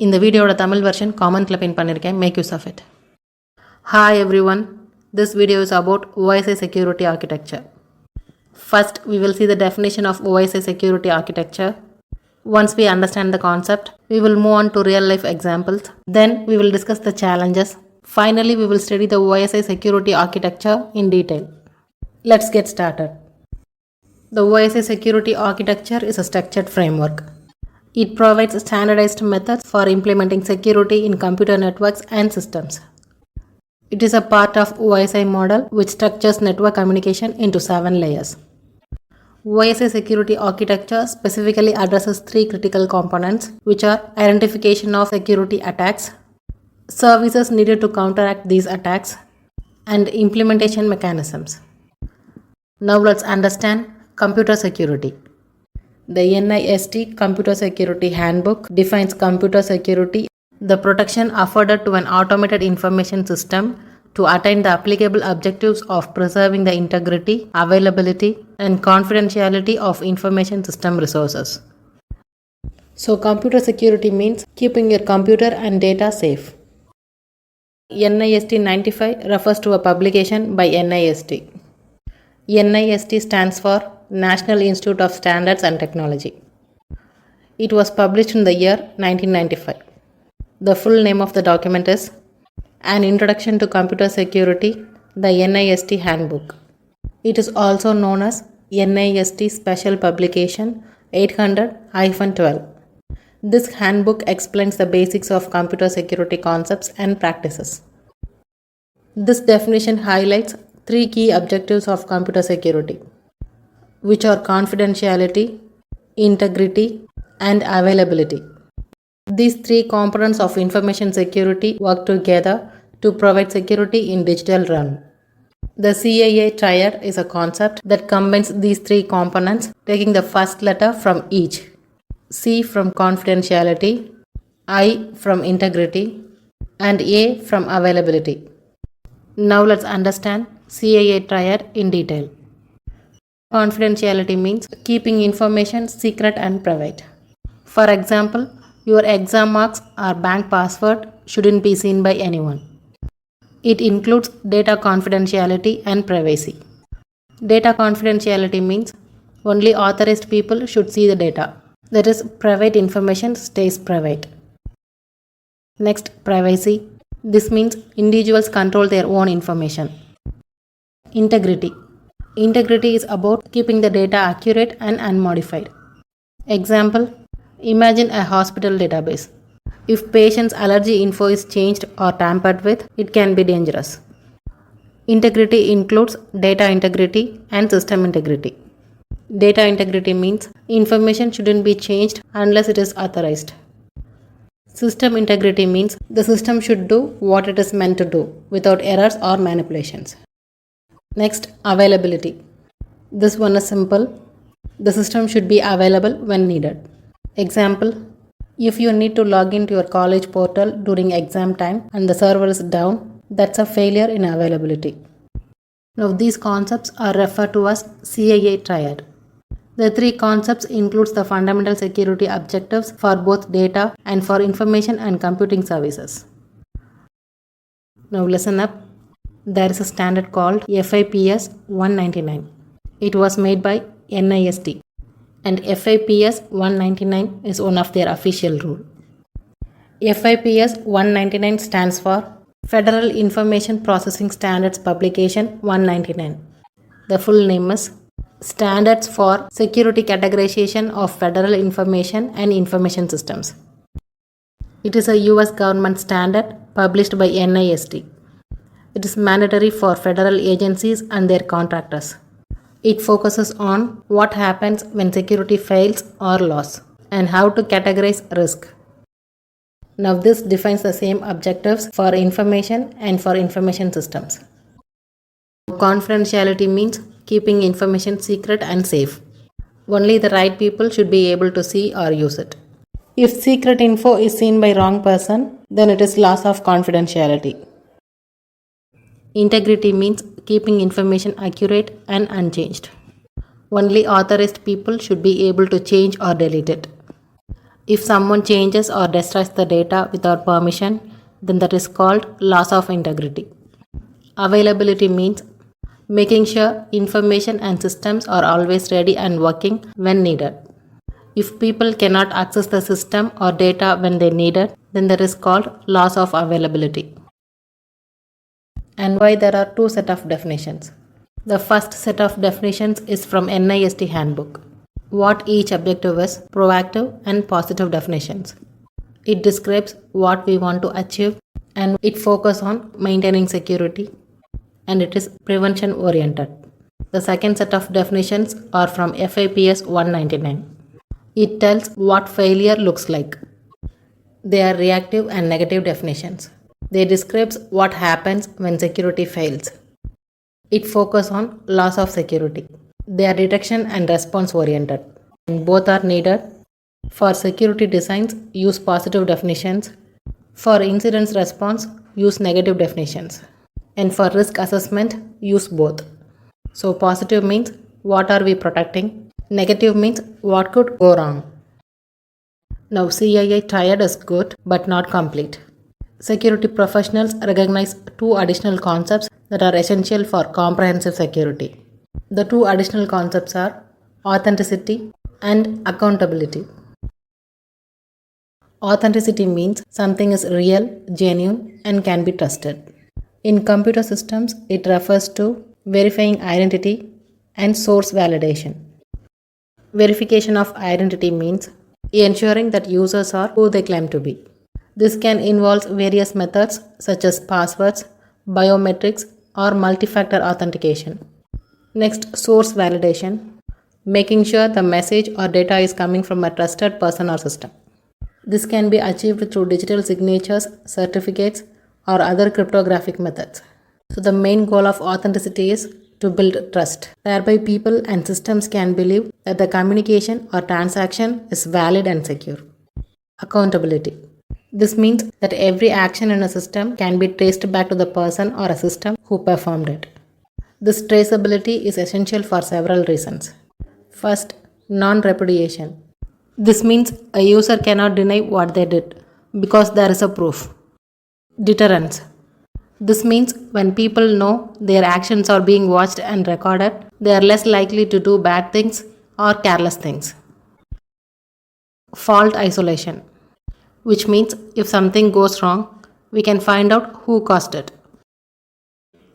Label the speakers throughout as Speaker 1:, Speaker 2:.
Speaker 1: இந்த வீடியோட தமிழ் வெர்ஷன் காமெண்ட்ல பின் பண்ணிருக்கேன். Make use of it. Hi everyone. This video is about OSI security architecture. First, we will see the definition of OSI security architecture. Once we understand the concept, we will move on to real life examples. Then we will discuss the challenges. Finally, we will study the OSI security architecture in detail. Let's get started. The OSI security architecture is a structured framework. It provides standardized methods for implementing security in computer networks and systems. It is a part of OSI model which structures network communication into 7 layers. OSI security architecture specifically addresses 3 critical components, which are identification of security attacks, services needed to counteract these attacks, and implementation mechanisms. Now let's understand computer security. The NIST Computer Security Handbook defines computer security, the protection afforded to an automated information system to attain the applicable objectives of preserving the integrity, availability, and confidentiality of information system resources. So, computer security means keeping your computer and data safe. NIST 95 refers to a publication by NIST. NIST stands for National Institute of Standards and Technology. It was published in the year 1995. The full name of the document is An Introduction to Computer Security, the NIST Handbook. It is also known as NIST Special Publication 800-12. This handbook explains the basics of computer security concepts and practices. This definition highlights 3 key objectives of computer security, which are confidentiality, integrity, and availability. These 3 components of information security work together to provide security in digital realm. The CAA triad is a concept that combines these 3 components, taking the first letter from each. C from confidentiality, I from integrity, and A from availability. Now let's understand CAA triad in detail. Confidentiality means keeping information secret and private. For example, your exam marks or bank password shouldn't be seen by anyone. It includes data confidentiality and privacy. Data confidentiality means only authorized people should see the data. That is, private information stays private. Next, privacy. This means individuals control their own information. Integrity. Integrity is about keeping the data accurate and unmodified. Example, imagine a hospital database. If patient's allergy info is changed or tampered with, it can be dangerous. Integrity includes data integrity and system integrity. Data integrity means information shouldn't be changed unless it is authorized. System integrity means the system should do what it is meant to do without errors or manipulations. Next, availability. This one is simple. The system should be available when needed. Example, if you need to log into your college portal during exam time and the server is down, that's a failure in availability. Now these concepts are referred to as CAA triad. The 3 concepts includes the fundamental security objectives for both data and for information and computing services. Now listen up. There is a standard called FIPS 199. It was made by NIST, and FIPS 199 is one of their official rule. FIPS 199 stands for Federal Information Processing Standards Publication 199. The full name is Standards for Security Categorization of Federal Information and Information Systems. It is a US government standard published by NIST. It is mandatory for federal agencies and their contractors. It focuses on what happens when security fails or loss and how to categorize risk. Now this defines the same objectives for information and for information systems. Confidentiality means keeping information secret and safe. Only the right people should be able to see or use it. If secret info is seen by wrong person, then it is loss of confidentiality. Integrity means keeping information accurate and unchanged. Only authorized people should be able to change or delete it. If someone changes or destroys the data without permission, then that is called loss of integrity. Availability means making sure information and systems are always ready and working when needed. If people cannot access the system or data when they need it, then that is called loss of availability. And why there are two sets of definitions. The first set of definitions is from NIST handbook. What each objective is, proactive and positive definitions. It describes what we want to achieve and it focuses on maintaining security and it is prevention oriented. The second set of definitions are from FAPS 199. It tells what failure looks like. They are reactive and negative definitions. They describe what happens when security fails. It focuses on loss of security. They are detection and response oriented. And both are needed. For security designs, use positive definitions. For incident response, use negative definitions. And for risk assessment, use both. So positive means what are we protecting? Negative means what could go wrong. Now CIA triad is good but not complete. Security professionals recognize two additional concepts that are essential for comprehensive security. The two additional concepts are authenticity and accountability. Authenticity means something is real, genuine, and can be trusted. In computer systems, it refers to verifying identity and source validation. Verification of identity means ensuring that users are who they claim to be. This can involve various methods such as passwords, biometrics, or multi-factor authentication. Next, source validation, making sure the message or data is coming from a trusted person or system. This can be achieved through digital signatures, certificates, or other cryptographic methods. So the main goal of authenticity is to build trust. Thereby people and systems can believe that the communication or transaction is valid and secure. Accountability. This means that every action in a system can be traced back to the person or a system who performed it. This traceability is essential for several reasons. First, non-repudiation. This means a user cannot deny what they did because there is a proof. Deterrence. This means when people know their actions are being watched and recorded, they are less likely to do bad things or careless things. Fault isolation, which means if something goes wrong, we can find out who caused it.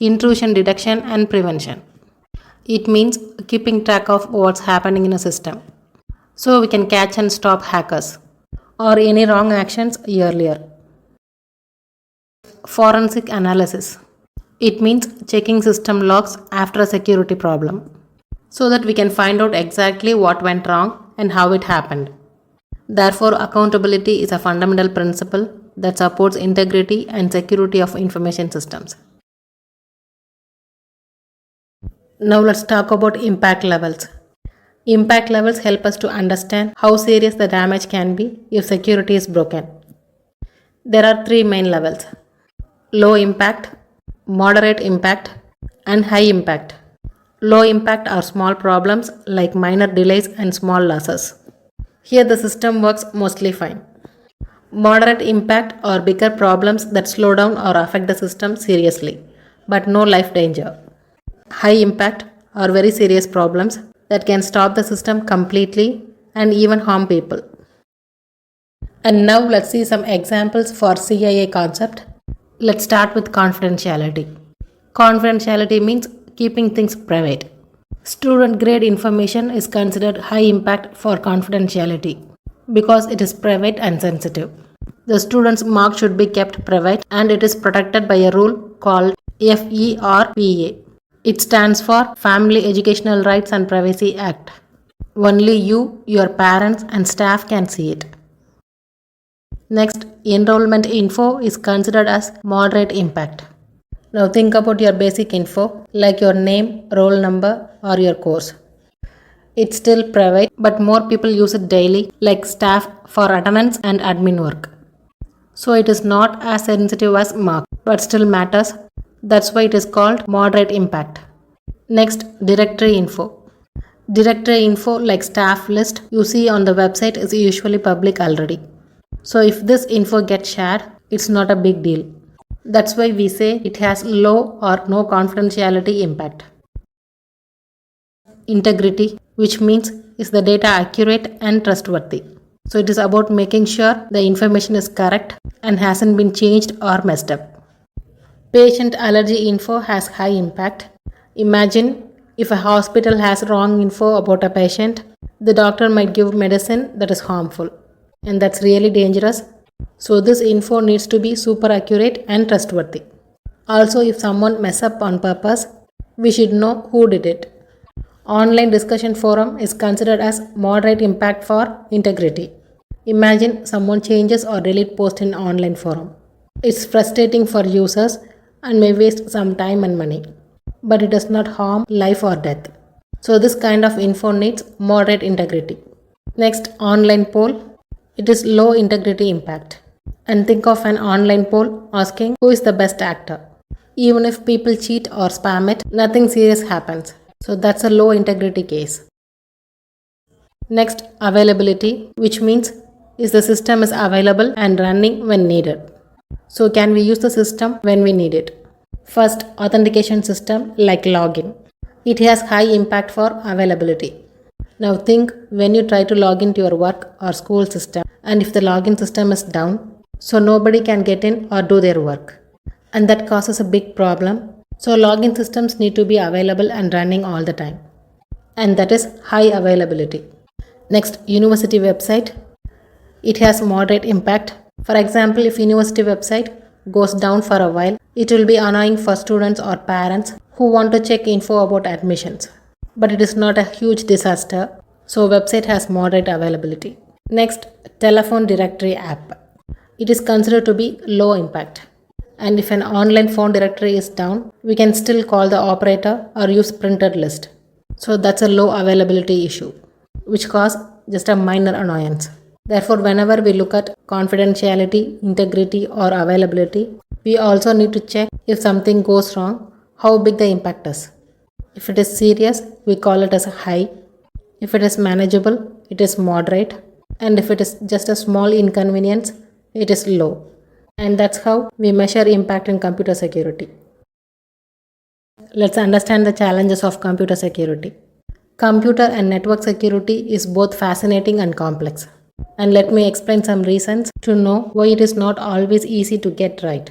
Speaker 1: Intrusion detection and prevention. It means keeping track of what's happening in a system, so we can catch and stop hackers or any wrong actions earlier. Forensic analysis. It means checking system logs after a security problem, so that we can find out exactly what went wrong and how it happened. Therefore, accountability is a fundamental principle that supports integrity and security of information systems. Now let's talk about impact levels. Impact levels help us to understand how serious the damage can be if security is broken. There are three main levels: low impact, moderate impact, and high impact. Low impact are small problems like minor delays and small losses. Here the system works mostly fine. Moderate impact are bigger problems that slow down or affect the system seriously, but no life danger. High impact are very serious problems that can stop the system completely and even harm people. And now let's see some examples for CIA concept. Let's start with confidentiality. Confidentiality means keeping things private. Student grade information is considered high impact for confidentiality because it is private and sensitive. The student's mark should be kept private and it is protected by a rule called FERPA. It stands for Family Educational Rights and Privacy Act. Only you, your parents, and staff can see it. Next, enrollment info is considered as moderate impact. Now think about your basic info like your name, roll number, or your course. It's still private, but more people use it daily, like staff for attendance and admin work. So it is not as sensitive as mark, but still matters. That's why it is called moderate impact. Next, directory info. Directory info like staff list you see on the website is usually public already. So if this info gets shared, it's not a big deal. That's why we say it has low or no confidentiality impact. Integrity, which means is the data accurate and trustworthy. So it is about making sure the information is correct and hasn't been changed or messed up. Patient allergy info has high impact. Imagine if a hospital has wrong info about a patient, the doctor might give medicine that is harmful, and that's really dangerous. So this info needs to be super accurate and trustworthy. Also, if someone mess up on purpose, we should know who did it. Online discussion forum is considered as moderate impact for integrity. Imagine someone changes or delete post in online forum. It's frustrating for users and may waste some time and money, but it does not harm life or death. So this kind of info needs moderate integrity. Next, online poll. It is low integrity impact. And think of an online poll asking who is the best actor. Even if people cheat or spam it, nothing serious happens. So that's a low integrity case. Next, availability, which means is the system is available and running when needed. So can we use the system when we need it? First, authentication system like login. It has high impact for availability. Now think when you try to log into your work or school system and if the login system is down, so nobody can get in or do their work. And that causes a big problem. So login systems need to be available and running all the time. And that is high availability. Next, university website. It has moderate impact. For example, if university website goes down for a while, it will be annoying for students or parents who want to check info about admissions. But it is not a huge disaster, so website has moderate availability. Next, telephone directory app. It is considered to be low impact. And if an online phone directory is down, we can still call the operator or use printed list. So that's a low availability issue, which cause just a minor annoyance. Therefore, whenever we look at confidentiality, integrity or availability, we also need to check if something goes wrong, how big the impact is. If it is serious, we call it as a high. If it is manageable, it is moderate. And if it is just a small inconvenience, it is low. And that's how we measure impact in computer security. Let's understand the challenges of computer security. Computer and network security is both fascinating and complex. And let me explain some reasons to know why it is not always easy to get right.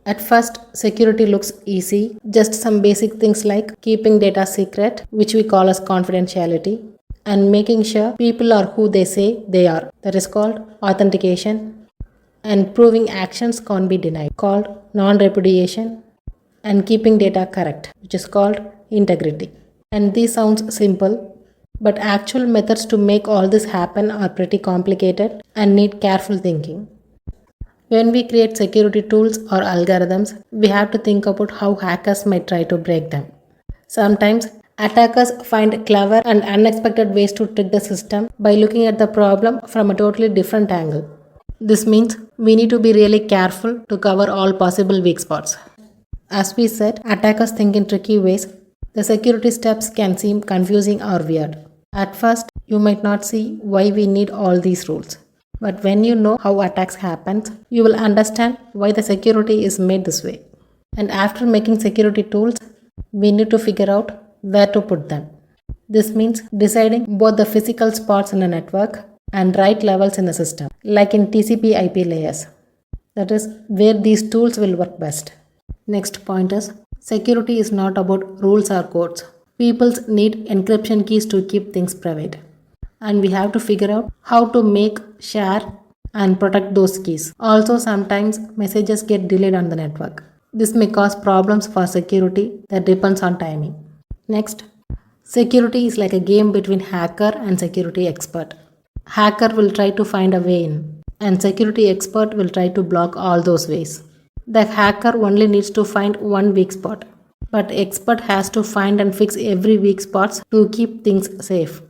Speaker 1: At first, security looks easy, just some basic things like keeping data secret, which we call as confidentiality, and making sure people are who they say they are, that is called authentication, and proving actions can't be denied, called non-repudiation, and keeping data correct, which is called integrity. And these sounds simple, but actual methods to make all this happen are pretty complicated and need careful thinking. When we create security tools or algorithms, we have to think about how hackers might try to break them. Sometimes, attackers find clever and unexpected ways to trick the system by looking at the problem from a totally different angle. This means we need to be really careful to cover all possible weak spots. As we said, attackers think in tricky ways. The security steps can seem confusing or weird. At first, you might not see why we need all these rules. But when you know how attacks happen, you will understand why the security is made this way. And after making security tools, we need to figure out where to put them. This means deciding both the physical spots in a network and right levels in the system, like in TCP/IP layers. That is where these tools will work best. Next point is, security is not about rules or codes. People need encryption keys to keep things private. And we have to figure out how to make, share, and protect those keys. Also, sometimes messages get delayed on the network. This may cause problems for security that depends on timing. Next, security is like a game between hacker and security expert. Hacker will try to find a way in, and security expert will try to block all those ways. The hacker only needs to find one weak spot, but expert has to find and fix every weak spots to keep things safe.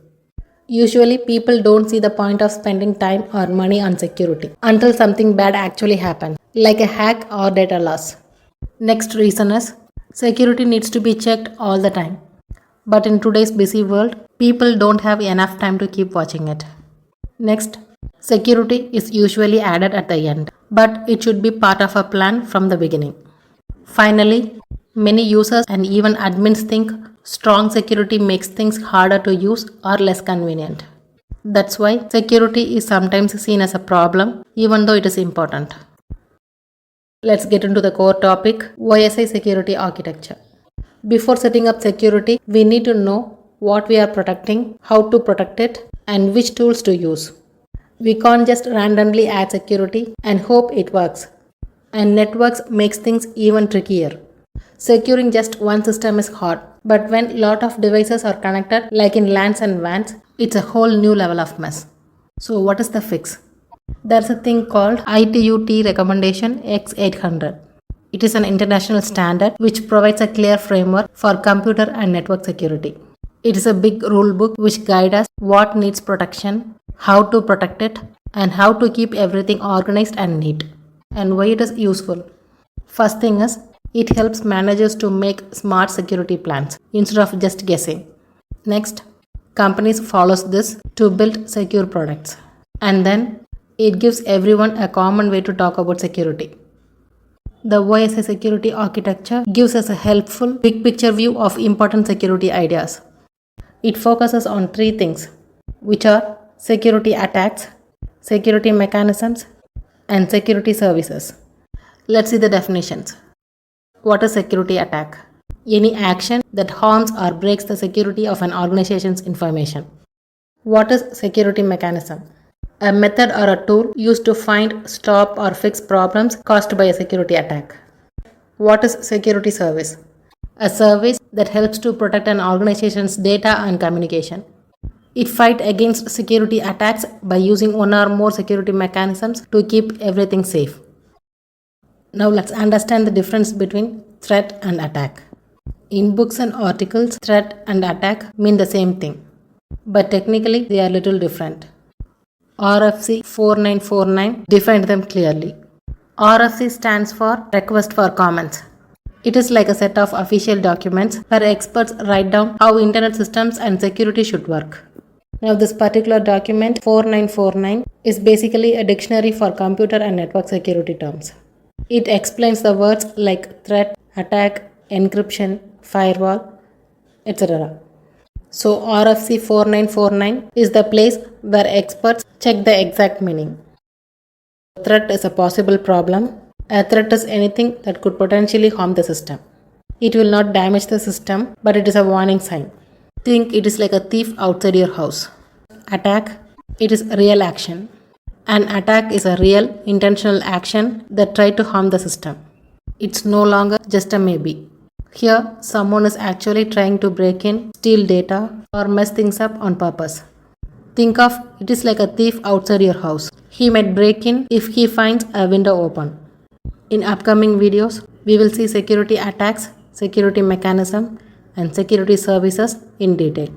Speaker 1: Usually, people don't see the point of spending time or money on security until something bad actually happens, like a hack or data loss. Next reason is, security needs to be checked all the time. But in today's busy world, people don't have enough time to keep watching it. Next, security is usually added at the end, but it should be part of a plan from the beginning. Finally, many users and even admins think strong security makes things harder to use or less convenient. That's why security is sometimes seen as a problem, even though it is important. Let's get into the core topic, OSI security architecture. Before setting up security, we need to know what we are protecting, how to protect it, and which tools to use. We can't just randomly add security and hope it works. And networks makes things even trickier. Securing just one system is hard, but when lot of devices are connected, like in LANs and WANs, it's a whole new level of mess. So what is the fix? There's a thing called ITU-T recommendation X800. It is an international standard which provides a clear framework for computer and network security. It is a big rule book which guides us what needs protection, how to protect it, and how to keep everything organized and neat, and why it is useful. First thing is, it helps managers to make smart security plans instead of just guessing. Next, companies follows this to build secure products. And then, it gives everyone a common way to talk about security. The OSI security architecture gives us a helpful big picture view of important security ideas. It focuses on three things, which are security attacks, security mechanisms, and security services. Let's see the definitions. What is security attack? Any action that harms or breaks the security of an organization's information. What is security mechanism? A method or a tool used to find, stop, or fix problems caused by a security attack. What is security service? A service that helps to protect an organization's data and communication. It fights against security attacks by using one or more security mechanisms to keep everything safe. Now let's understand the difference between threat and attack. In books and articles, threat and attack mean the same thing, but technically they are little different. RFC 4949 defined them clearly. RFC stands for Request for Comments. It is like a set of official documents where experts write down how internet systems and security should work. Now this particular document 4949 is basically a dictionary for computer and network security terms. It explains the words like threat, attack, encryption, firewall, etc. So RFC 4949 is the place where experts check the exact meaning. Threat is a possible problem. A threat is anything that could potentially harm the system. It will not damage the system, but it is a warning sign. Think it is like a thief outside your house. Attack, it is real action. An attack is a real, intentional action that tries to harm the system. It's no longer just a maybe. Here, someone is actually trying to break in, steal data, or mess things up on purpose. Think of it is like a thief outside your house. He might break in if he finds a window open. In upcoming videos, we will see security attacks, security mechanism, and security services in detail.